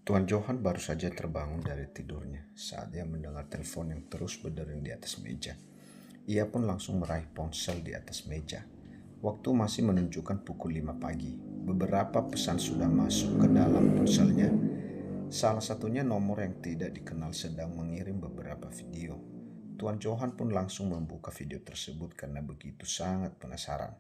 Tuan Johan baru saja terbangun dari tidurnya saat ia mendengar telepon yang terus berdering di atas meja. Ia pun langsung meraih ponsel di atas meja. Waktu masih menunjukkan pukul 5 pagi. Beberapa pesan sudah masuk ke dalam ponselnya. Salah satunya nomor yang tidak dikenal sedang mengirim beberapa video. Tuan Johan pun langsung membuka video tersebut karena begitu sangat penasaran.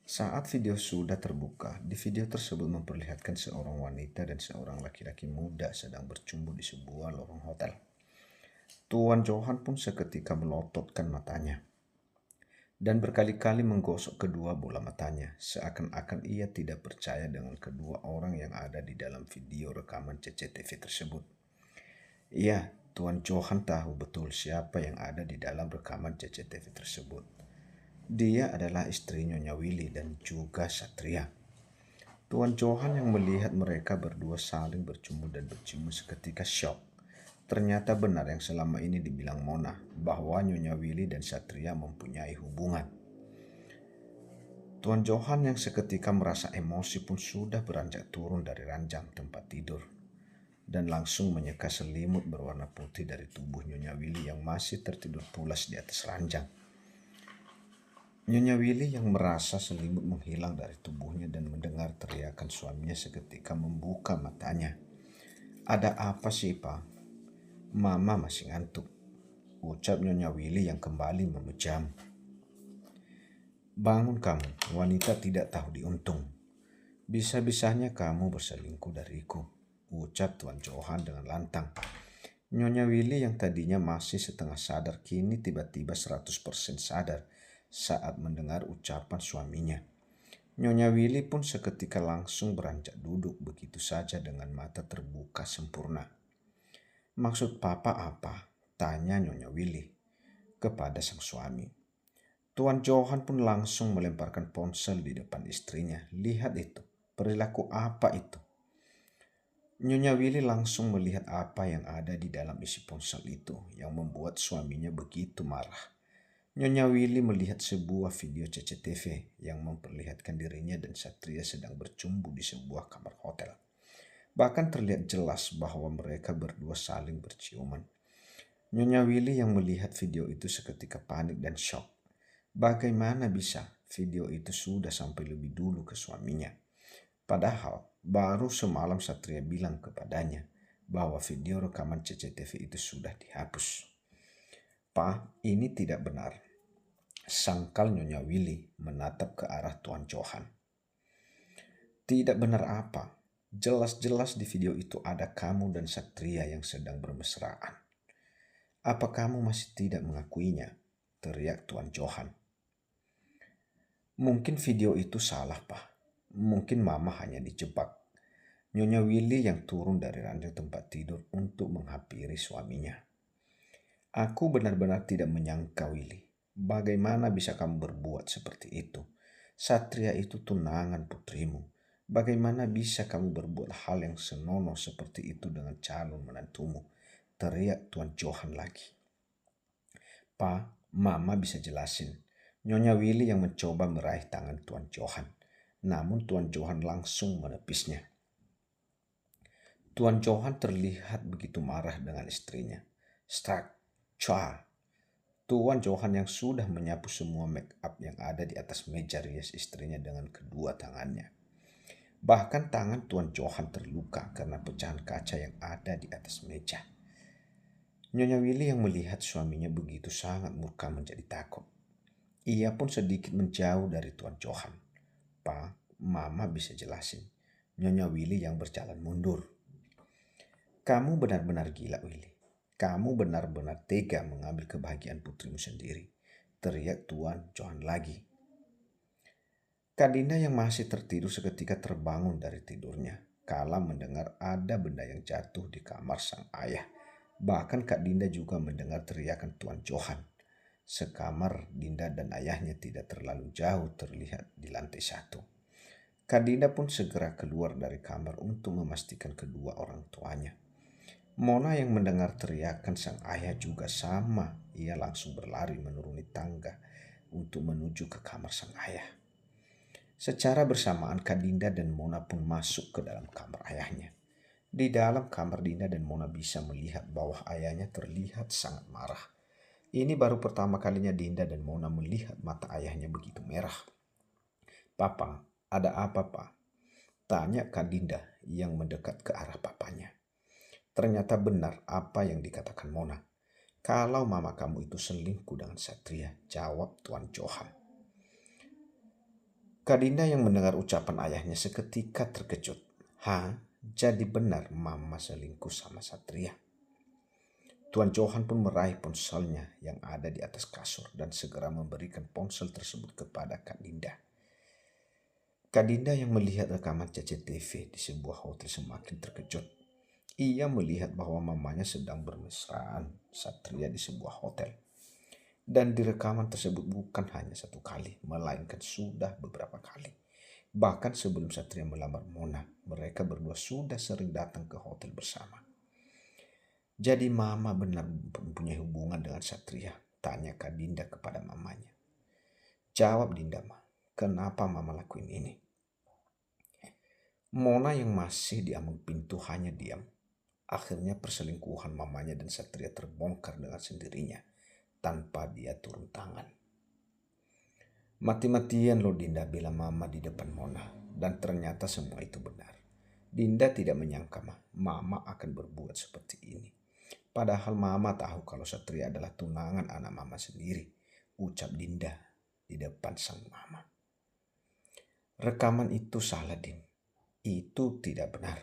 Saat video sudah terbuka, di video tersebut memperlihatkan seorang wanita dan seorang laki-laki muda sedang bercumbu di sebuah lorong hotel. Tuan Johan pun seketika melototkan matanya dan berkali-kali menggosok kedua bola matanya, seakan-akan ia tidak percaya dengan kedua orang yang ada di dalam video rekaman CCTV tersebut. Iya, Tuan Johan tahu betul siapa yang ada di dalam rekaman CCTV tersebut. Dia adalah istri Nyonya Willy dan juga Satria. Tuan Johan yang melihat mereka berdua saling bercumbu dan bercium seketika syok. Ternyata benar yang selama ini dibilang Mona, bahwa Nyonya Willy dan Satria mempunyai hubungan. Tuan Johan yang seketika merasa emosi pun sudah beranjak turun dari ranjang tempat tidur dan langsung menyeka selimut berwarna putih dari tubuh Nyonya Willy yang masih tertidur pulas di atas ranjang. Nyonya Willy yang merasa selimut menghilang dari tubuhnya dan mendengar teriakan suaminya seketika membuka matanya. "Ada apa sih, Pak? Mama masih ngantuk," ucap Nyonya Willy yang kembali memejam. "Bangun kamu, wanita tidak tahu diuntung. Bisa-bisanya kamu berselingkuh dariku," ucap Tuan Johan dengan lantang. Nyonya Willy yang tadinya masih setengah sadar kini tiba-tiba 100% sadar saat mendengar ucapan suaminya. Nyonya Willy pun seketika langsung beranjak duduk begitu saja dengan mata terbuka sempurna. "Maksud Papa apa?" tanya Nyonya Willy kepada sang suami. Tuan Johan pun langsung melemparkan ponsel di depan istrinya. "Lihat itu, perilaku apa itu?" Nyonya Willy langsung melihat apa yang ada di dalam isi ponsel itu yang membuat suaminya begitu marah. Nyonya Willy melihat sebuah video CCTV yang memperlihatkan dirinya dan Satria sedang bercumbu di sebuah kamar hotel. Bahkan terlihat jelas bahwa mereka berdua saling berciuman. Nyonya Willy yang melihat video itu seketika panik dan syok. Bagaimana bisa video itu sudah sampai lebih dulu ke suaminya? Padahal baru semalam Satria bilang kepadanya bahwa video rekaman CCTV itu sudah dihapus. "Pak, ini tidak benar," sangkal Nyonya Willy menatap ke arah Tuan Johan. "Tidak benar apa? Jelas-jelas di video itu ada kamu dan Satria yang sedang bermesraan. Apa kamu masih tidak mengakuinya?" teriak Tuan Johan. "Mungkin video itu salah, Pak. Mungkin Mama hanya dijebak." Nyonya Willy yang turun dari ranjang tempat tidur untuk menghampiri suaminya. "Aku benar-benar tidak menyangka, Willy. Bagaimana bisa kamu berbuat seperti itu? Satria itu tunangan putrimu. Bagaimana bisa kamu berbuat hal yang senonoh seperti itu dengan calon menantumu?" teriak Tuan Johan lagi. "Pak, Mama bisa jelasin." Nyonya Willy yang mencoba meraih tangan Tuan Johan. Namun Tuan Johan langsung menepisnya. Tuan Johan terlihat begitu marah dengan istrinya. "Strak, Chua." Tuan Johan yang sudah menyapu semua make up yang ada di atas meja rias istrinya dengan kedua tangannya. Bahkan tangan Tuan Johan terluka karena pecahan kaca yang ada di atas meja. Nyonya Willy yang melihat suaminya begitu sangat murka menjadi takut. Ia pun sedikit menjauh dari Tuan Johan. "Pak, Mama bisa jelasin." Nyonya Willy yang berjalan mundur. "Kamu benar-benar gila, Willy. Kamu benar-benar tega mengambil kebahagiaan putrimu sendiri," teriak Tuan Johan lagi. Kak Dinda yang masih tertidur seketika terbangun dari tidurnya kala mendengar ada benda yang jatuh di kamar sang ayah. Bahkan Kak Dinda juga mendengar teriakan Tuan Johan. Sekamar Dinda dan ayahnya tidak terlalu jauh terlihat di lantai 1. Kak Dinda pun segera keluar dari kamar untuk memastikan kedua orang tuanya. Mona yang mendengar teriakan sang ayah juga sama. Ia langsung berlari menuruni tangga untuk menuju ke kamar sang ayah. Secara bersamaan Kak Dinda dan Mona pun masuk ke dalam kamar ayahnya. Di dalam kamar Dinda dan Mona bisa melihat bahwa ayahnya terlihat sangat marah. Ini baru pertama kalinya Dinda dan Mona melihat mata ayahnya begitu merah. "Papa, ada apa, Pak?" tanya Kak Dinda yang mendekat ke arah papanya. Ternyata benar apa yang dikatakan Mona. "Kalau mama kamu itu selingkuh dengan Satria," jawab Tuan Johan. Kak Dinda yang mendengar ucapan ayahnya seketika terkejut. "Hah? Jadi benar mama selingkuh sama Satria?" Tuan Johan pun meraih ponselnya yang ada di atas kasur dan segera memberikan ponsel tersebut kepada Kak Dinda. Kak Dinda yang melihat rekaman CCTV di sebuah hotel semakin terkejut. Ia melihat bahwa mamanya sedang bermesraan Satria di sebuah hotel. Dan di rekaman tersebut bukan hanya satu kali, melainkan sudah beberapa kali. Bahkan sebelum Satria melamar Mona, mereka berdua sudah sering datang ke hotel bersama. "Jadi mama benar mempunyai hubungan dengan Satria?" tanya Kak Dinda kepada mamanya. "Jawab Dinda, Ma. Kenapa mama lakuin ini?" Mona yang masih di ambang pintu hanya diam. Akhirnya perselingkuhan mamanya dan Satria terbongkar dengan sendirinya tanpa dia turun tangan. "Mati-matian lo Dinda," bilang mama di depan Mona. Dan ternyata semua itu benar. Dinda tidak menyangka mama akan berbuat seperti ini. Padahal mama tahu kalau Satria adalah tunangan anak mama sendiri, ucap Dinda di depan sang mama. "Rekaman itu salah, Din. Itu tidak benar.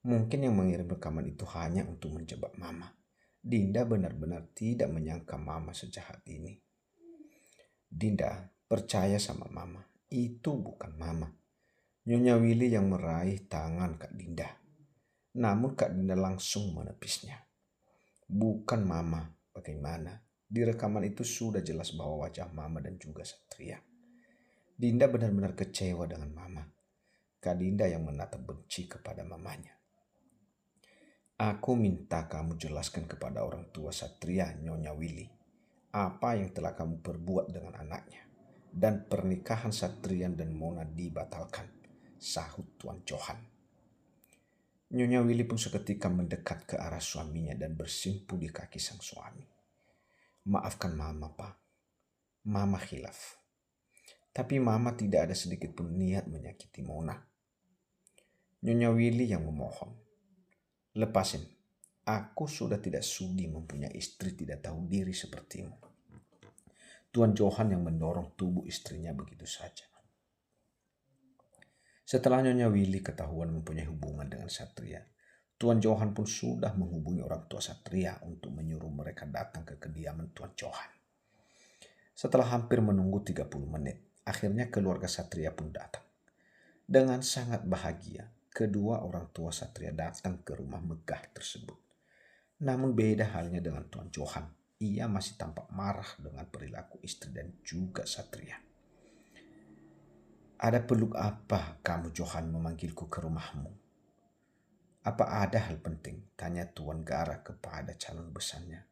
Mungkin yang mengirim rekaman itu hanya untuk menjebak mama." Dinda benar-benar tidak menyangka mama sejahat ini. "Dinda, percaya sama mama. Itu bukan mama." Nyonya Willy yang meraih tangan Kak Dinda. Namun Kak Dinda langsung menepisnya. "Bukan mama, bagaimana? Di rekaman itu sudah jelas bahwa wajah mama dan juga Satria." Dinda benar-benar kecewa dengan mama. Kak Dinda yang menatap benci kepada mamanya. "Aku minta kamu jelaskan kepada orang tua Satria, Nyonya Willy, apa yang telah kamu perbuat dengan anaknya. Dan pernikahan Satria dan Mona dibatalkan," sahut Tuan Johan. Nyonya Willy pun seketika mendekat ke arah suaminya dan bersimpuh di kaki sang suami. "Maafkan mama, Pak. Mama khilaf. Tapi mama tidak ada sedikit pun niat menyakiti Mona." Nyonya Willy yang memohon. "Lepasin. Aku sudah tidak sudi mempunyai istri tidak tahu diri sepertimu." Tuan Johan yang mendorong tubuh istrinya begitu saja. Setelah Nyonya Willy ketahuan mempunyai hubungan dengan Satria, Tuan Johan pun sudah menghubungi orang tua Satria untuk menyuruh mereka datang ke kediaman Tuan Johan. Setelah hampir menunggu 30 menit, akhirnya keluarga Satria pun datang. Dengan sangat bahagia, kedua orang tua Satria datang ke rumah megah tersebut. Namun beda halnya dengan Tuan Johan. Ia masih tampak marah dengan perilaku istri dan juga Satria. "Ada peluk apa kamu Johan memanggilku ke rumahmu? Apa ada hal penting?" tanya Tuan Gara kepada calon besannya.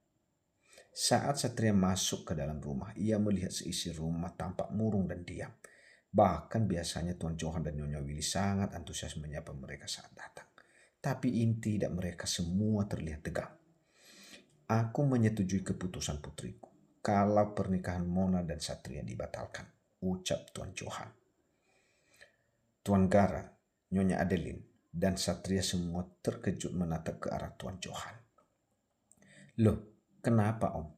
Saat Satria masuk ke dalam rumah, ia melihat seisi rumah tampak murung dan diam. Bahkan biasanya Tuan Johan dan Nyonya Willy sangat antusias menyapa mereka saat datang. Tapi ini tidak, mereka semua terlihat tegang. "Aku menyetujui keputusan putriku kalau pernikahan Mona dan Satria dibatalkan," ucap Tuan Johan. Tuan Gara, Nyonya Adeline, dan Satria semua terkejut menatap ke arah Tuan Johan. "Loh, kenapa Om?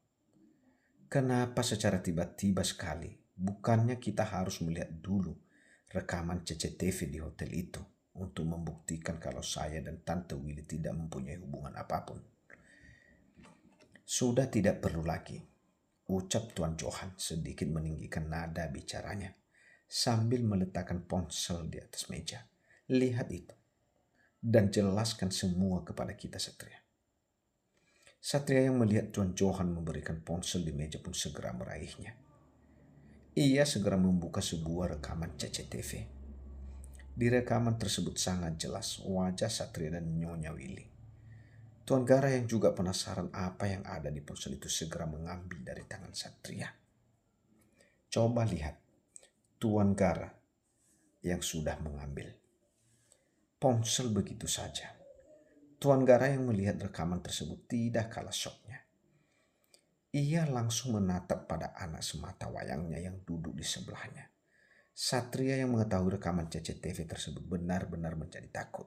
Kenapa secara tiba-tiba sekali? Bukannya kita harus melihat dulu rekaman CCTV di hotel itu untuk membuktikan kalau saya dan Tante Willy tidak mempunyai hubungan apapun." "Sudah tidak perlu lagi," ucap Tuan Johan sedikit meninggikan nada bicaranya sambil meletakkan ponsel di atas meja. "Lihat itu dan jelaskan semua kepada kita, Satria." Satria yang melihat Tuan Johan memberikan ponsel di meja pun segera meraihnya. Ia segera membuka sebuah rekaman CCTV. Di rekaman tersebut sangat jelas wajah Satria dan Nyonya Willy. Tuan Gara yang juga penasaran apa yang ada di ponsel itu segera mengambil dari tangan Satria. Coba lihat Tuan Gara yang sudah mengambil ponsel begitu saja. Tuan Gara yang melihat rekaman tersebut tidak kalah syoknya. Ia langsung menatap pada anak semata wayangnya yang duduk di sebelahnya. Satria yang mengetahui rekaman CCTV tersebut benar-benar menjadi takut.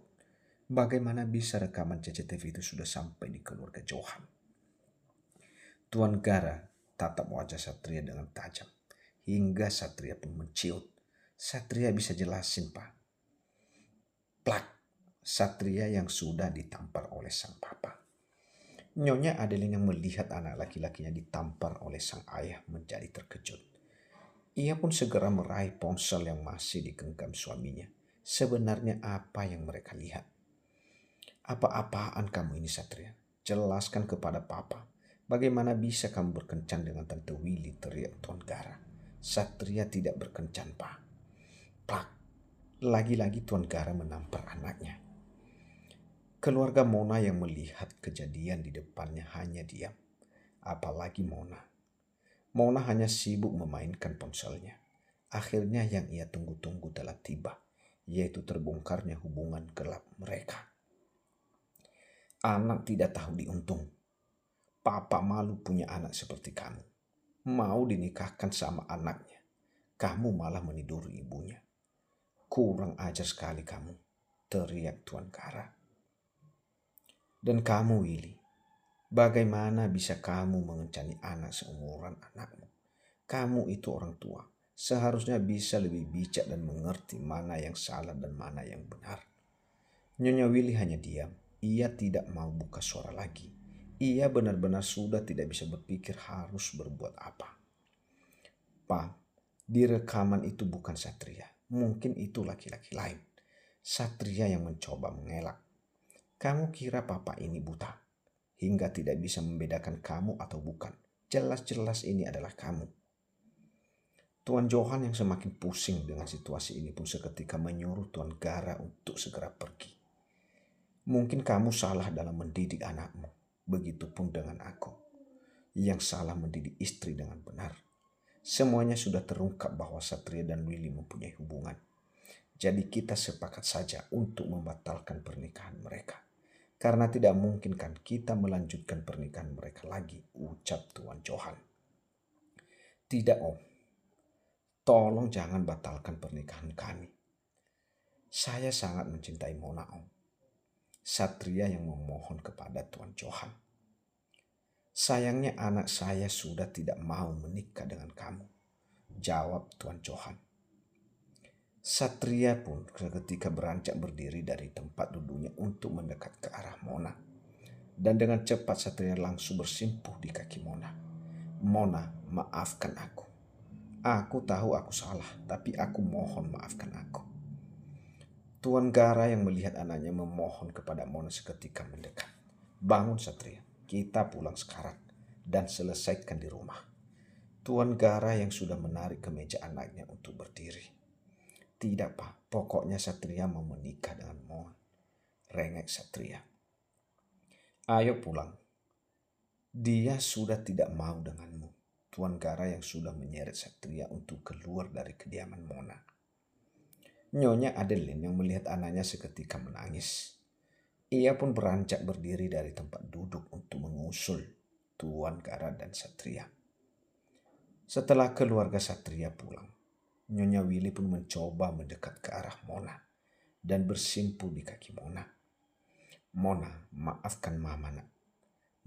Bagaimana bisa rekaman CCTV itu sudah sampai di keluarga Johan? Tuan Gara tatap wajah Satria dengan tajam. Hingga Satria pun menciut. Satria bisa jelasin, Pak. Plak. Satria yang sudah ditampar oleh sang papa. Nyonya Adeline yang melihat anak laki-lakinya ditampar oleh sang ayah menjadi terkejut. Ia pun segera meraih ponsel yang masih digenggam suaminya. Sebenarnya apa yang mereka lihat? Apa-apaan kamu ini, Satria? Jelaskan kepada papa. Bagaimana bisa kamu berkencan dengan Tante Willy, teriak Tuan Gara. Satria tidak berkencan, Pak. Plak. Lagi-lagi Tuan Gara menampar anaknya. Keluarga Mona yang melihat kejadian di depannya hanya diam. Apalagi Mona. Mona hanya sibuk memainkan ponselnya. Akhirnya yang ia tunggu-tunggu telah tiba, yaitu terbongkarnya hubungan gelap mereka. Anak tidak tahu diuntung. Papa malu punya anak seperti kamu. Mau dinikahkan sama anaknya. Kamu malah meniduri ibunya. Kurang ajar sekali kamu, teriak Tuan Gara. Dan kamu, Willy, bagaimana bisa kamu mengencani anak seumuran anakmu? Kamu itu orang tua, seharusnya bisa lebih bijak dan mengerti mana yang salah dan mana yang benar. Nyonya Willy hanya diam. Ia tidak mau buka suara lagi. Ia benar-benar sudah tidak bisa berpikir harus berbuat apa. Pak, di rekaman itu bukan Satria. Mungkin itu laki-laki lain. Satria yang mencoba mengelak. Kamu kira papa ini buta, hingga tidak bisa membedakan kamu atau bukan. Jelas-jelas ini adalah kamu. Tuan Johan yang semakin pusing dengan situasi ini pun seketika menyuruh Tuan Gara untuk segera pergi. Mungkin kamu salah dalam mendidik anakmu. Begitupun dengan aku, yang salah mendidik istri dengan benar. Semuanya sudah terungkap bahwa Satria dan Willy mempunyai hubungan. Jadi kita sepakat saja untuk membatalkan pernikahan mereka. Karena tidak mungkin kan kita melanjutkan pernikahan mereka lagi, ucap Tuan Johan. Tidak, Om. Tolong jangan batalkan pernikahan kami. Saya sangat mencintai Mona, Om. Satria yang memohon kepada Tuan Johan. Sayangnya anak saya sudah tidak mau menikah dengan kamu, jawab Tuan Johan. Satria pun seketika beranjak berdiri dari tempat duduknya untuk mendekat ke arah Mona. Dan dengan cepat Satria langsung bersimpuh di kaki Mona. Mona, maafkan aku. Aku tahu aku salah, tapi aku mohon maafkan aku. Tuan Gara yang melihat anaknya memohon kepada Mona seketika mendekat. Bangun Satria, kita pulang sekarang dan selesaikan di rumah. Tuan Gara yang sudah menarik kemeja anaknya untuk berdiri. Tidak, Pak, pokoknya Satria mau menikah dengan Mona, rengek Satria. Ayo pulang. Dia sudah tidak mau denganmu. Tuan Gara yang sudah menyeret Satria untuk keluar dari kediaman Mona. Nyonya Adeline yang melihat anaknya seketika menangis. Ia pun beranjak berdiri dari tempat duduk untuk mengusul Tuan Gara dan Satria. Setelah keluarga Satria pulang, Nyonya Willy pun mencoba mendekat ke arah Mona dan bersimpuh di kaki Mona. Mona, maafkan Mama, nak.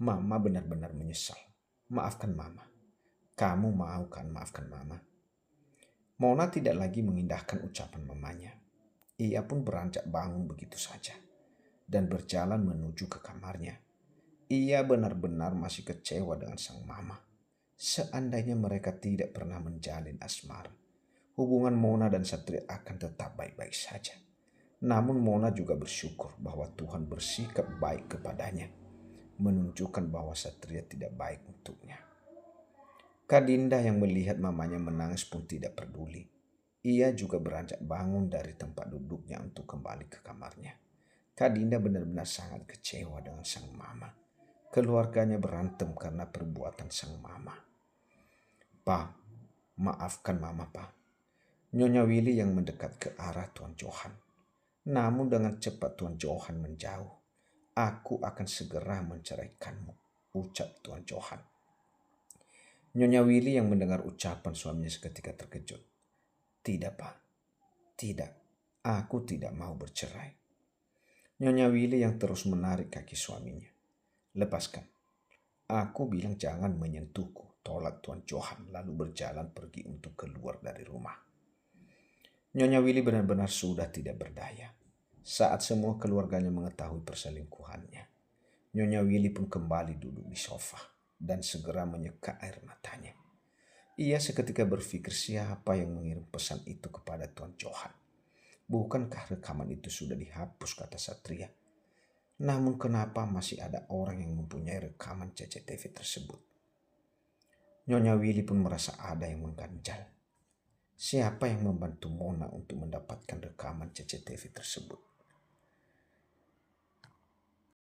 Mama benar-benar menyesal. Maafkan Mama. Kamu mau kan maafkan Mama? Mona tidak lagi mengindahkan ucapan mamanya. Ia pun beranjak bangun begitu saja dan berjalan menuju ke kamarnya. Ia benar-benar masih kecewa dengan sang mama. Seandainya mereka tidak pernah menjalin asmara, hubungan Mona dan Satria akan tetap baik-baik saja. Namun Mona juga bersyukur bahwa Tuhan bersikap baik kepadanya, menunjukkan bahwa Satria tidak baik untuknya. Kak Dinda yang melihat mamanya menangis pun tidak peduli. Ia juga beranjak bangun dari tempat duduknya untuk kembali ke kamarnya. Kak Dinda benar-benar sangat kecewa dengan sang mama. Keluarganya berantem karena perbuatan sang mama. Pa, maafkan Mama, Pa. Nyonya Willy yang mendekat ke arah Tuan Johan. Namun dengan cepat Tuan Johan menjauh. Aku akan segera menceraikanmu, ucap Tuan Johan. Nyonya Willy yang mendengar ucapan suaminya seketika terkejut. Tidak, Pak. Tidak. Aku tidak mau bercerai. Nyonya Willy yang terus menarik kaki suaminya. Lepaskan. Aku bilang jangan menyentuhku, tolak Tuan Johan lalu berjalan pergi untuk keluar dari rumah. Nyonya Willy benar-benar sudah tidak berdaya. Saat semua keluarganya mengetahui perselingkuhannya, Nyonya Willy pun kembali duduk di sofa dan segera menyeka air matanya. Ia seketika berpikir siapa yang mengirim pesan itu kepada Tuan Johan. Bukankah rekaman itu sudah dihapus, kata Satria. Namun kenapa masih ada orang yang mempunyai rekaman CCTV tersebut? Nyonya Willy pun merasa ada yang mengganjal. Siapa yang membantu Mona untuk mendapatkan rekaman CCTV tersebut?